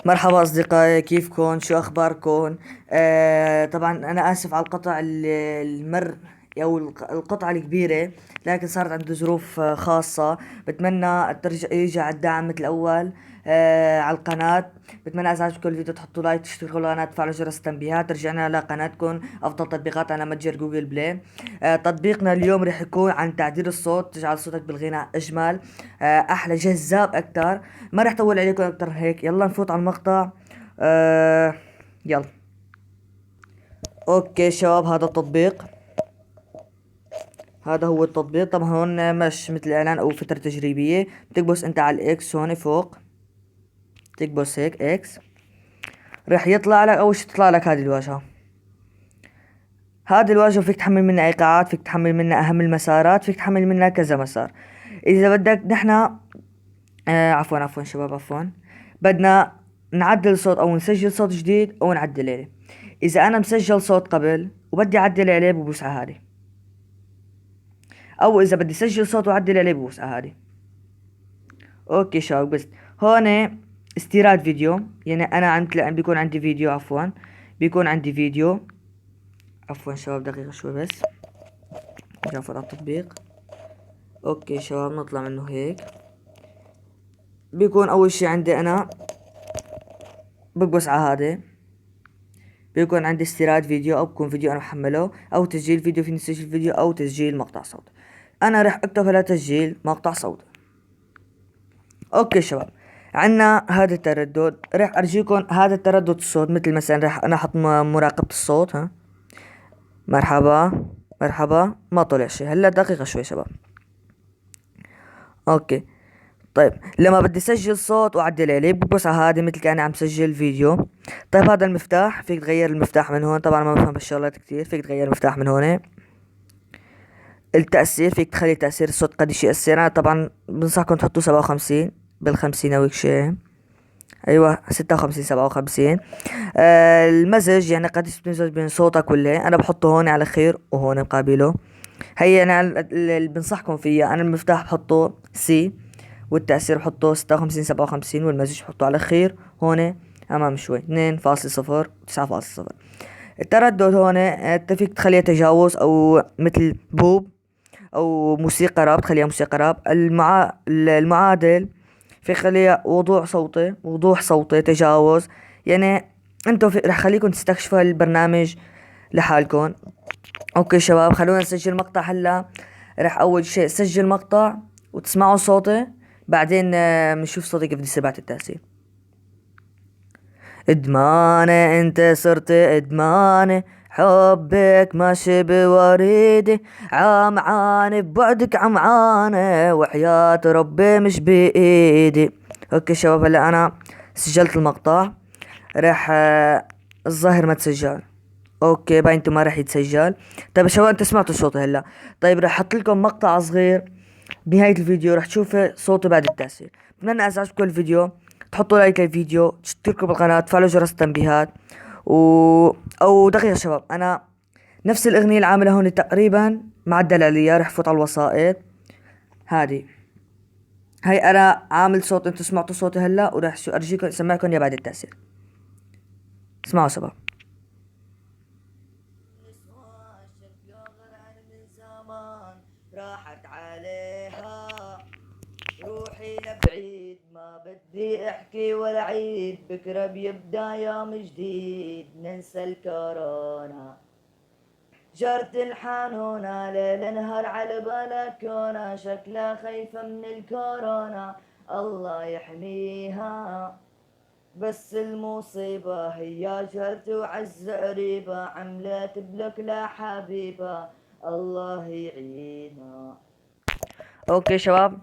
مرحبا أصدقائي، كيفكن؟ شو أخباركن؟ طبعا أنا آسف على القطع المر أو القطعة الكبيرة، لكن صارت عندي ظروف خاصة. بتمنى ترجع يرجع الدعم مثل الأول على القناة. بتمنى إذا عجبكم الفيديو تحطوا لايك، تشتركوا القناة، تفعلوا جرس التنبيهات. رجعنا لقناتكم أفضل تطبيقات على متجر جوجل بلاي. تطبيقنا اليوم رح يكون عن تعديل الصوت، تجعل صوتك بالغناء أجمل، أحلى، جذاب أكتر. ما رح طول عليكم اكتر هيك، يلا نفوت على المقطع. آه يلا. اوكي شباب، هذا التطبيق، هذا هو التطبيق. طبعا هون مش مثل اعلان او فترة تجريبية. بتكبس انت على الاكس هون فوق، تكبس هيك اكس، رح يطلع لك اول شي تطلع لك هذه الواجهة. هذه الواجهة فيك تحمل منها ايقاعات، فيك تحمل منها اهم المسارات، فيك تحمل منها كذا مسار. اذا بدك نحنا عفوا شباب، عفوا، بدنا نعدل صوت او نسجل صوت جديد او نعدل عليه. اذا انا مسجل صوت قبل وبدي اعدل عليه ببوس على هذه، او اذا بدي اسجل صوت واعدل عليه ببوس على هذه. اوكي شباب، بس هون استيراد فيديو، يعني انا بيكون عندي فيديو، عفوا بيكون عندي فيديو. عفوا شباب دقيقة شوي بس، نفوت على التطبيق. اوكي شباب نطلع منه هيك. بيكون اول شي عندي انا ببص على هذا، بيكون عندي استيراد فيديو، او بكون فيديو انا محمله، او تسجيل فيديو، فيني اسجل فيديو او تسجيل مقطع صوت. انا راح اكتب على تسجيل مقطع صوت. اوكي شباب، عنا هذا التردد، راح ارجيكم هذا التردد الصوت. مثل مثلا راح انا احط مراقبة الصوت. ها، مرحبا مرحبا، ما طلع شي هلا، دقيقة شوي شباب. اوكي طيب، لما بدي اسجل صوت واعدل عليه ببص على هذا مثل كأني عم سجل فيديو. طيب هذا المفتاح، فيك تغير المفتاح من هون. طبعا ما بفهم بالشغلات كتير، فيك تغير المفتاح من هون. التأثير، فيك تخلي تأثير الصوت قديش يأثر. انا طبعا بنصحكم تحطوا 57 بالخمسين او هيك شي. ايوه 56 57. المزج، يعني قديش بتمزج بين صوتك ولا، انا بحطه هون على خير وهون مقابله. هي انا اللي بنصحكم فيها، انا المفتاح بحطه سي، والتأثير بحطه 56 57، والمزج بحطه على خير هون امام شوي 2.0 9.0. التردد هون انت فيك تخليها تجاوز او مثل بوب، او موسيقى راب تخليها موسيقى راب. المعادل في خليها وضوح صوتي، وضوح صوتي، تجاوز. يعني انتو رح خليكم تستكشفوا البرنامج لحالكم. اوكي شباب، خلونا نسجل مقطع هلا. رح اول شيء سجل مقطع وتسمعوا صوتي، بعدين بنشوف صوتي كيف بده بعد التأثير. ادماني انت صرت ادماني، حبك ماشي بوريدي، عمعاني ببعدك عمعاني، وحياة ربي مش بإيدي. اوكي شباب، هلا انا سجلت المقطع. راح الظاهر ما تسجل. اوكي باين انتو ما راح يتسجل. طيب يا شباب، انت سمعتوا صوتي هلا. طيب راح احط لكم مقطع صغير بنهاية الفيديو، راح تشوفوا صوتي بعد التأثير. بتمنى اذا عجبكم الفيديو تحطوا لايك للفيديو، تشتركوا بالقناة، تفعلوا جرس التنبيهات. او دقيقة شباب، انا نفس الاغنية اللي عاملها هون تقريبا معدل عليها. رح فوت على الوسائط. هذه هاي انا عامل صوت، انتوا سمعتوا صوتي هلا، وراح شو ارجيكم اسمعكم يا بعد التأثير. اسمعوا شباب. راحت عليها روحي لبعيد، ما بدي احكي ولا عيد، بكره بيبدا يوم جديد، ننسى الكورونا. جرت الحانونة ليل نهار على البلكونة، شكلها خايفة من الكورونا، الله يحميها. بس المصيبة هي جرت وعز قريبة، عملت بلوك لحبيبة، الله يعينها. اوكي شباب،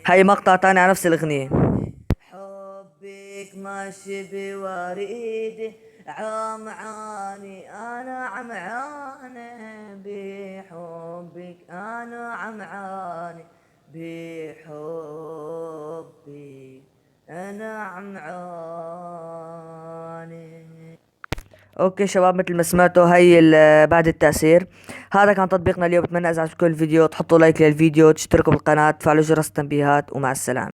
هاي مقطع تاني على نفس الاغنية. حبك ماشي بوريدي، عمعاني انا عمعاني، بحبك انا عمعاني، بحبك انا عمعاني. اوكي شباب، مثل ما سمعتوا هي بعد التأثير. هذا كان تطبيقنا اليوم. بتمنى اذا عجبكم الفيديو تحطوا لايك للفيديو، تشتركوا بالقناة، تفعلوا جرس التنبيهات، ومع السلامة.